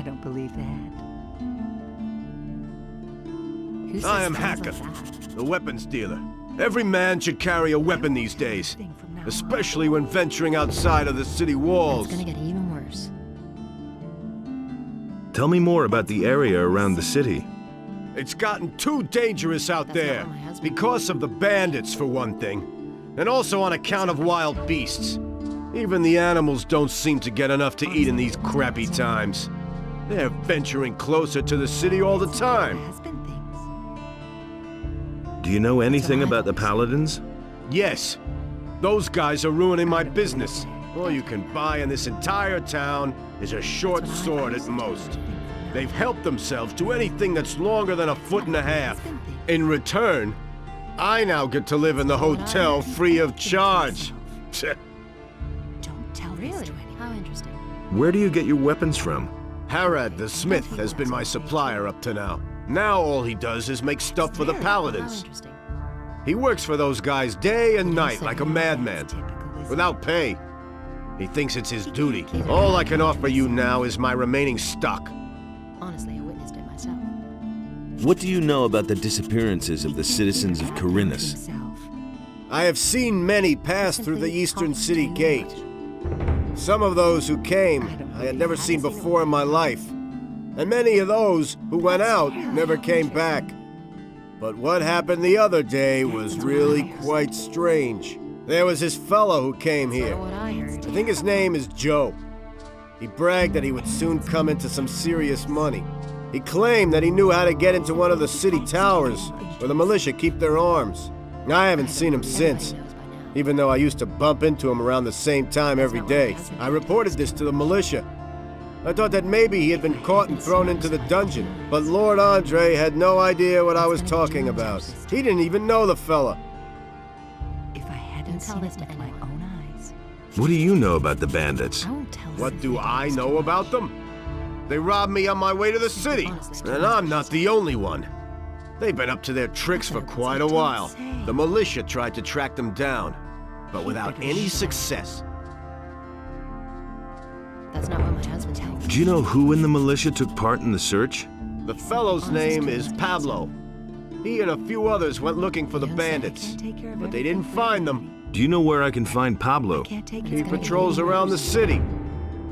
don't believe that. I am Hakom, the weapons dealer. Every man should carry a weapon these days, especially when venturing outside of the city walls. It's gonna get even worse. Tell me more about the area around the city. It's gotten too dangerous out there, because of the bandits for one thing, and also on account of wild beasts. Even the animals don't seem to get enough to eat in these crappy times. They're venturing closer to the city all the time. Do you know anything about the Paladins? Yes. Those guys are ruining my business. All you can buy in this entire town is a short sword at most. They've helped themselves to anything that's longer than 1.5 feet. In return, I now get to live in the hotel free of charge. Don't tell this to anyone. How interesting. Where do you get your weapons from? Harad the smith has been my supplier up to now. Now all he does is make stuff for the Paladins. He works for those guys day and night like a madman, without pay. He thinks it's his duty. All I can offer you now is my remaining stock. Honestly, I witnessed it myself. What do you know about the disappearances of the citizens of Corinthus? I have seen many pass through the eastern city gate. Some of those who came I had never seen before in my life. And many of those who went out never came back. But what happened the other day was really quite strange. There was this fellow who came here. I think his name is Joe. He bragged that he would soon come into some serious money. He claimed that he knew how to get into one of the city towers where the militia keep their arms. I haven't seen him since, even though I used to bump into him around the same time every day. I reported this to the militia. I thought that maybe he had been caught and thrown into the dungeon, but Lord Andre had no idea what I was talking about. He didn't even know the fella. If I hadn't seen it with my own eyes. What do you know about the bandits? What do I know about them? They robbed me on my way to the city, and I'm not the only one. They've been up to their tricks for quite a while. The militia tried to track them down, but without any success. That's not what my husband tells me. Do you know who in the militia took part in the search? The fellow's name is Pablo. He and a few others went looking for the bandits, but they didn't find them. Do you know where I can find Pablo? He patrols around the city.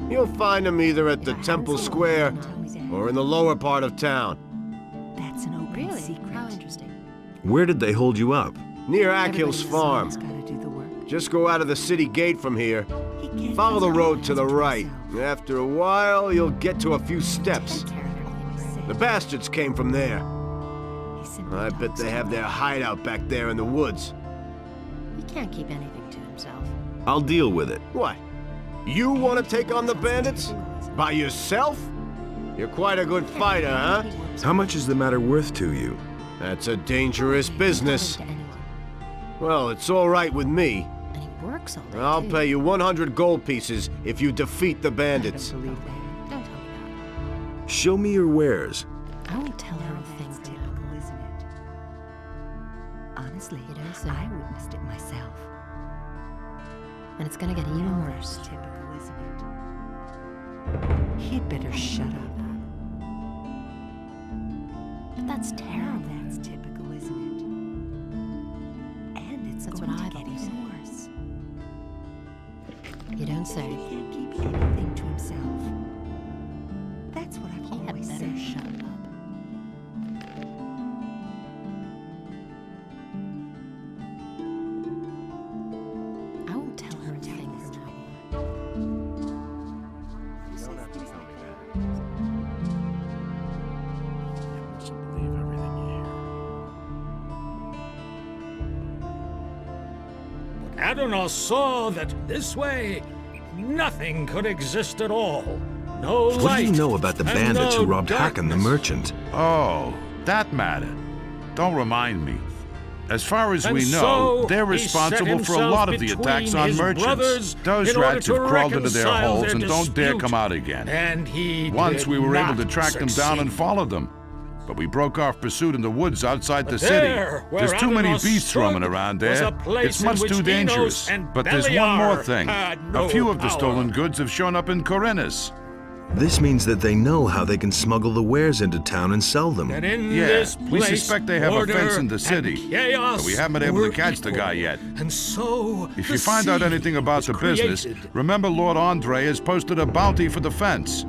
You'll find him either at the Temple Square or in the lower part of town. That's an open secret. How interesting. Where did they hold you up? Near Akil's farm. Just go out of the city gate from here. Follow the road to the right. After a while, you'll get to a few steps. The bastards came from there. I bet they have their hideout back there in the woods. He can't keep anything to himself. I'll deal with it. What? You want to take on the bandits? By yourself? You're quite a good fighter, huh? How much is the matter worth to you? That's a dangerous business. Well, it's all right with me. And he works all day. I'll pay you 100 gold pieces if you defeat the bandits. Don't tell me that. Show me your wares. I won't tell her a thing. Typical, isn't it? Honestly, I witnessed it myself. And it's gonna get even worse. Typical, isn't it? He'd better shut up. But that's terrible. That's typical, isn't it? And it's That's going what to I've get always even said. worse. You don't say. He can't keep anything to himself. That's what I've He had always better said. shut up. I won't tell her a thing. Adonai saw that this way, nothing could exist at all. No light. What do you know about the and bandits no who robbed Hakom the darkness. merchant? Oh, that matter. Don't remind me. As far as And we know, so they're he responsible set for a lot of the himself attacks on between his merchants. brothers Those in order rats to have crawled into their reconcile holes their and don't dare dispute. come out again. And he Once did we were able not to track them down and succeed. follow them. But we broke off pursuit in the woods outside the But city. there, where There's too many Adonai beasts stood, roaming around was there. a place It's in much which too Enos dangerous. and But there's one more Beliar thing. had A no few of the power. stolen goods have shown up in Corinthus. This means that they know how they can smuggle the wares into town and sell them. That in Yeah, this we place, suspect they have a order fence in the and city, chaos but we haven't been able to were catch the guy equal. yet. And so If the you find out seed anything about was the business, created, remember Lord Andre has posted a bounty for the fence.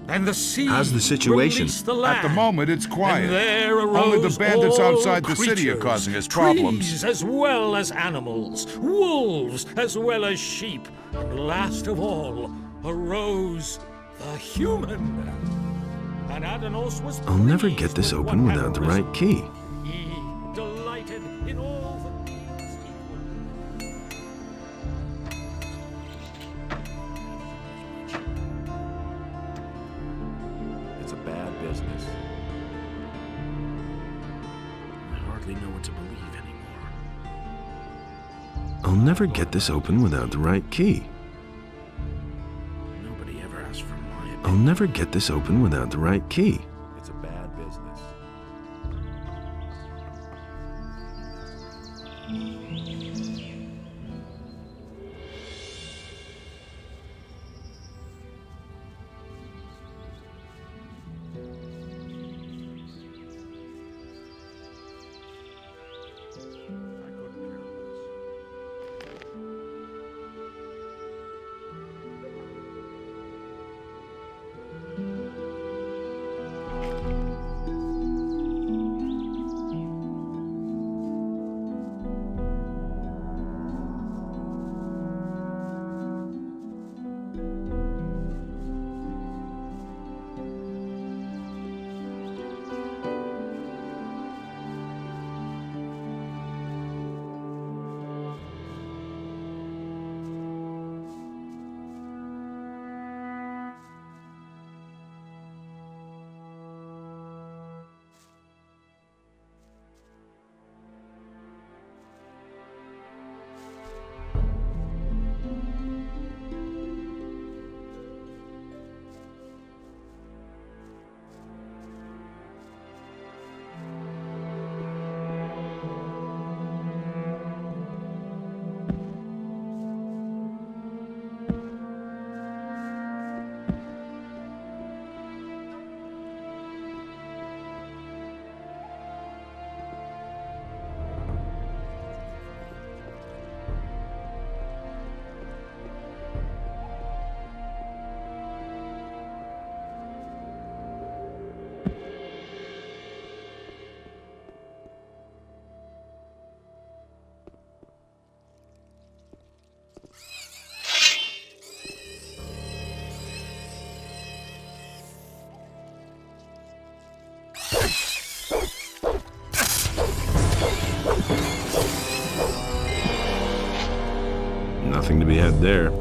and the seed How's the situation? released the At the land. moment, it's quiet. And there Only the arose bandits all outside the city are creatures, causing us problems. trees as well as animals, wolves as well as sheep, and last of all arose the human. And Adanos was I'll never pleased get this with open what had without the right arisen. key. He delighted in all the things equal. It's a bad business. I hardly know what to believe anymore. I'll never get this open without the right key. Nobody ever asked for my opinion. I'll never get this open without the right key. It's a bad business. I couldn't care less. Nothing to be had there.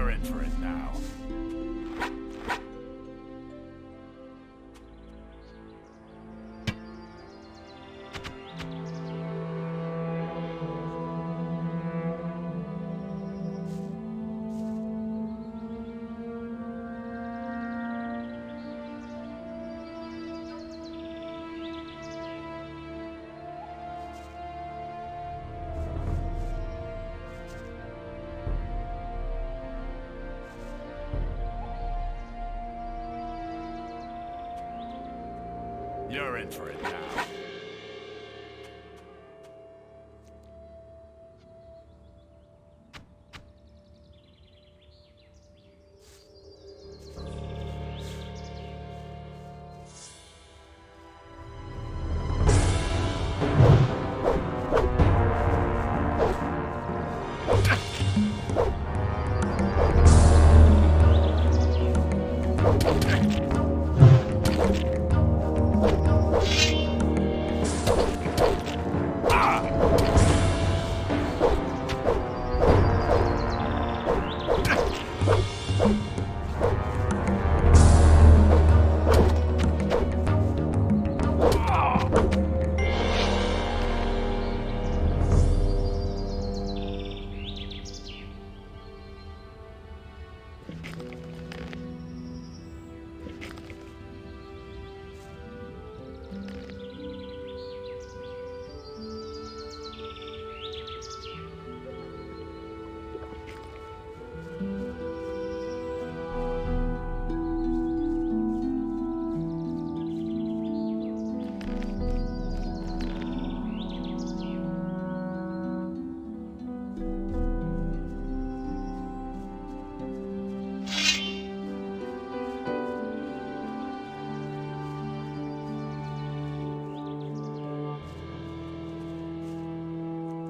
You're in for it now. You're in for it now.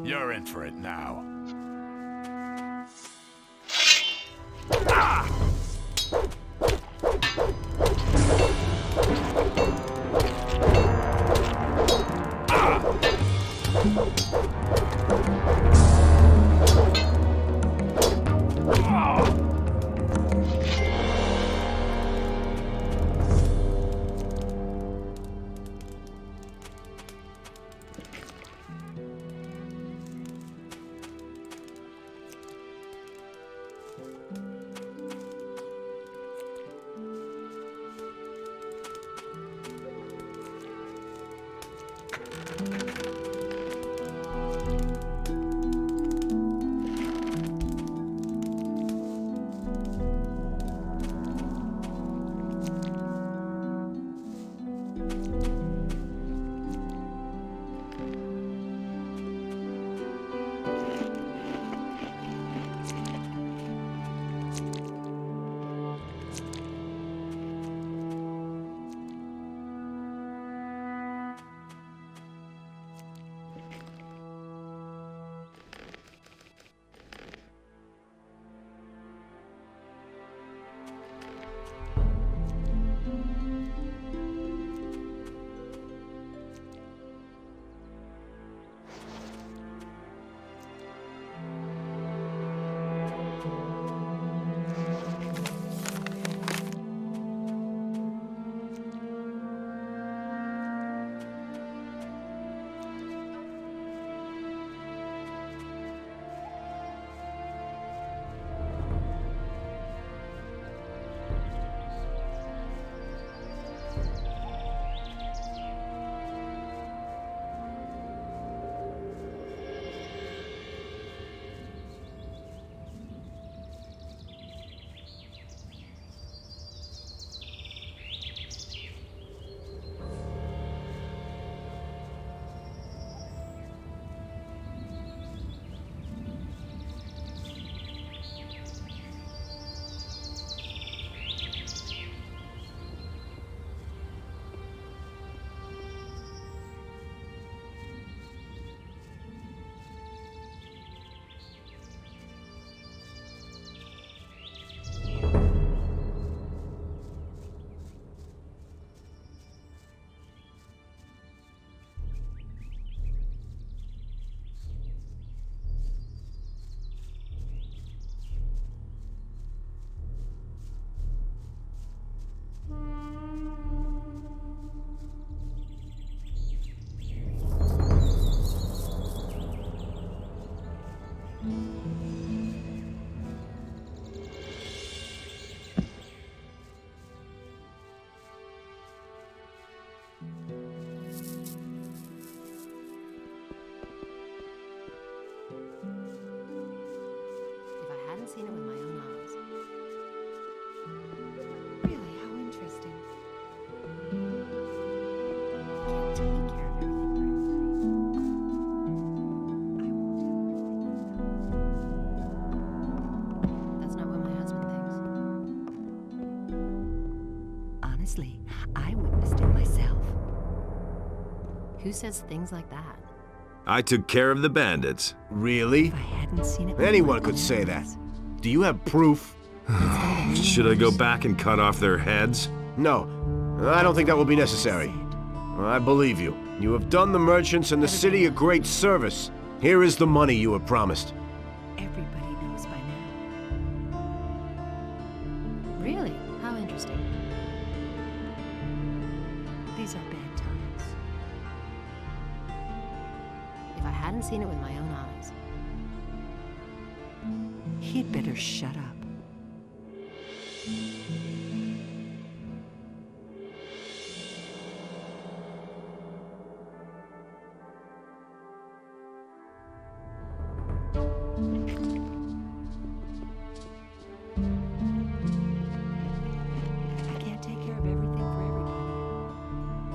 You're in for it now. immensely. I witnessed it myself. Who says things like that? I took care of the bandits. Really? If I hadn't seen it with Anyone my could own say that. eyes. Do you have proof? Should I go back and cut off their heads? No, I don't think that will be necessary. I believe you. You have done the merchants and the city a great service. Here is the money you were promised. Everybody knows by now. Really? How interesting. These are bad times. If I hadn't seen it with my own eyes. He'd better shut up. I can't take care of everything for everybody.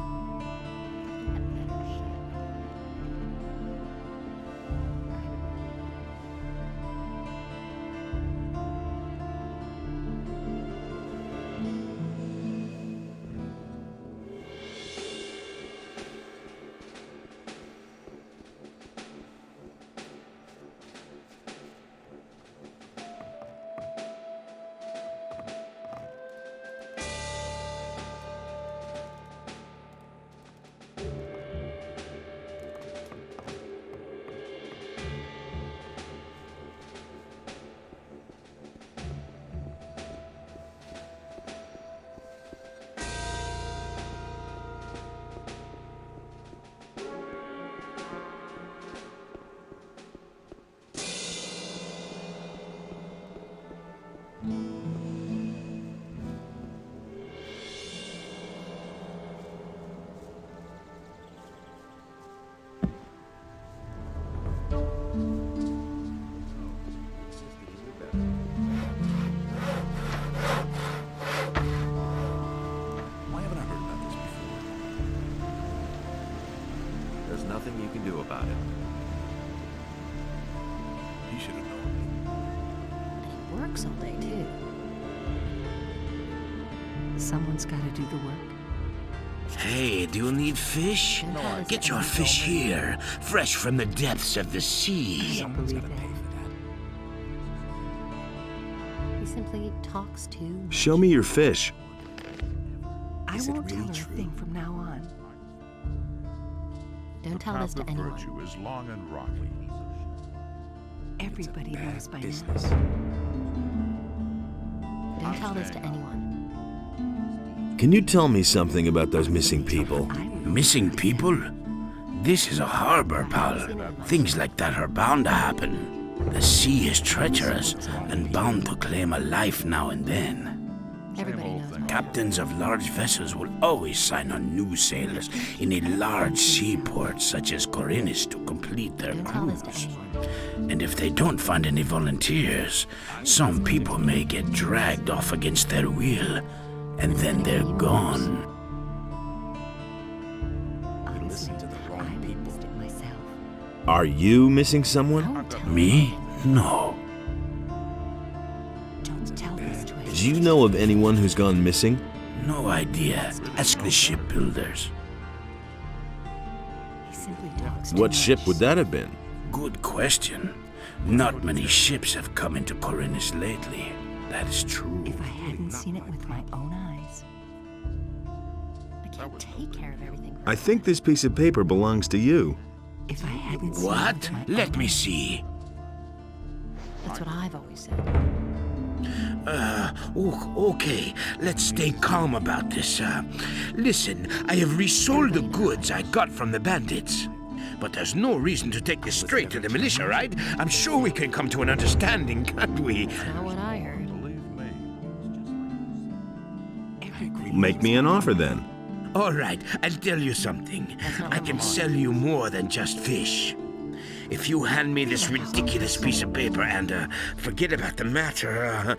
Why haven't I heard about this before? There's nothing you can do about it. He should have known. And he works all day, too. Someone's got to do the work. Hey, do you need fish? Don't tell us Get your anyone. fish here, fresh from the depths of the I sea. don't believe that. He simply talks too much. Show me your fish. I Is it won't tell really her true? a thing from now on. Don't tell this path to of anyone. virtue is long and rocky. Everybody knows by business. now. Don't tell this to anyone. Can you tell me something about those missing people? I will. Missing people? This is a harbor, pal. Things like that are bound to happen. The sea is treacherous and bound to claim a life now and then. Everybody knows. by now. Captains of large vessels will always sign on new sailors in a large seaport such as Corinus to complete their Don't tell this to cruise. anyone. And if they don't find any volunteers, some people may get dragged off against their will, and then they're gone. Honestly, to the wrong I people. witnessed it myself. Are you missing someone? Don't tell Me? No. Don't tell this to anyone. Do you know of anyone who's gone missing? No idea. Ask the shipbuilders. He simply talks too What much. ship would that have been? Good question. Not many ships have come into Corinus lately. That is true. If I hadn't seen it with my own eyes. I can't take care of everything. I think this piece of paper belongs to you. If I hadn't seen it What? with my Let own me eyes. see. That's what I've always said. Okay. Let's stay calm about this. Listen, I have resold the goods I got from the bandits. But there's no reason to take this straight to the militia, right? I'm sure we can come to an understanding, can't we? That's not what I heard. Believe me. Everybody Make me an offer then. All right, I'll tell you something. I can sell you more than just fish. If you hand me this ridiculous piece of paper and forget about the matter,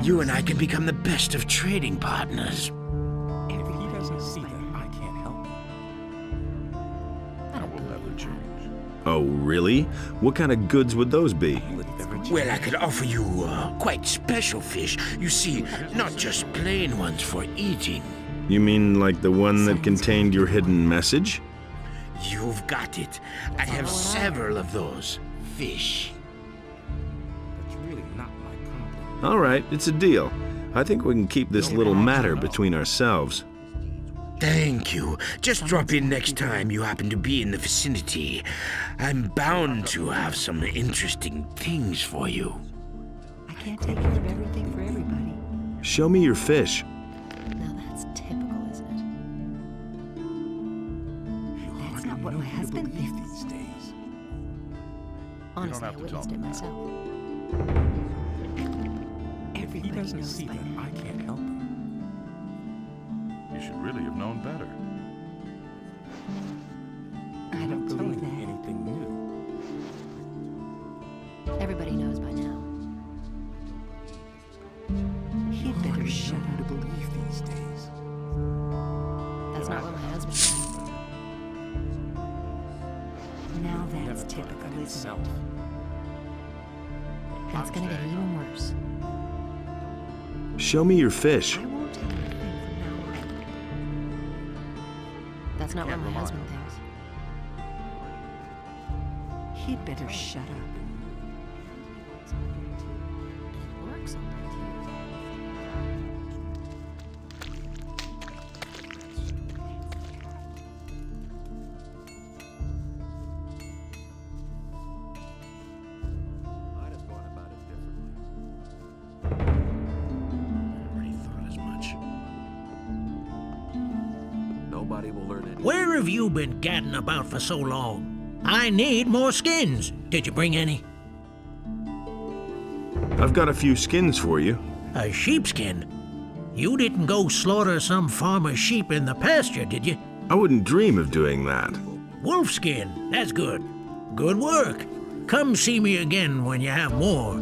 you and I can become the best of trading partners. Everybody He doesn't knows see by that now. I can't help him. That will never change. Oh, really? What kind of goods would those be? Well, I could offer you quite special fish. You see, not just plain ones for eating. You mean like the one that contained your hidden message? You've got it. I have several of those. Fish. That's really not my problem. All right, it's a deal. I think we can keep this little matter between ourselves. Thank you. Just drop in next time you happen to be in the vicinity. I'm bound to have some interesting things for you. I can't take care of everything for everybody. Show me your fish. Now that's typical, isn't That's not what my husband thinks. These days. it? Honestly, I have to witnessed tell it me that. myself. Everybody He doesn't knows see by that now. I can't help him. You should really have known better. I don't I'm telling believe you that. anything new. Everybody knows by now. He'd better shut Hard to up. believe these days. That's not what my husband said. Now Never that's thought of typical, that isn't himself. it? That's gonna get even worse. Show me your fish. I won't tell you a thing from now on. That's not what Can't my rely husband on thinks. He'd better shut up. It works on that too. I'd have gone about it differently. Already thought as much. Nobody will learn anything. Where have you been gadding about for so long? I need more skins. Did you bring any? I've got a few skins for you. A sheepskin? You didn't go slaughter some farmer's sheep in the pasture, did you? I wouldn't dream of doing that. Wolfskin. That's good. Good work. Come see me again when you have more.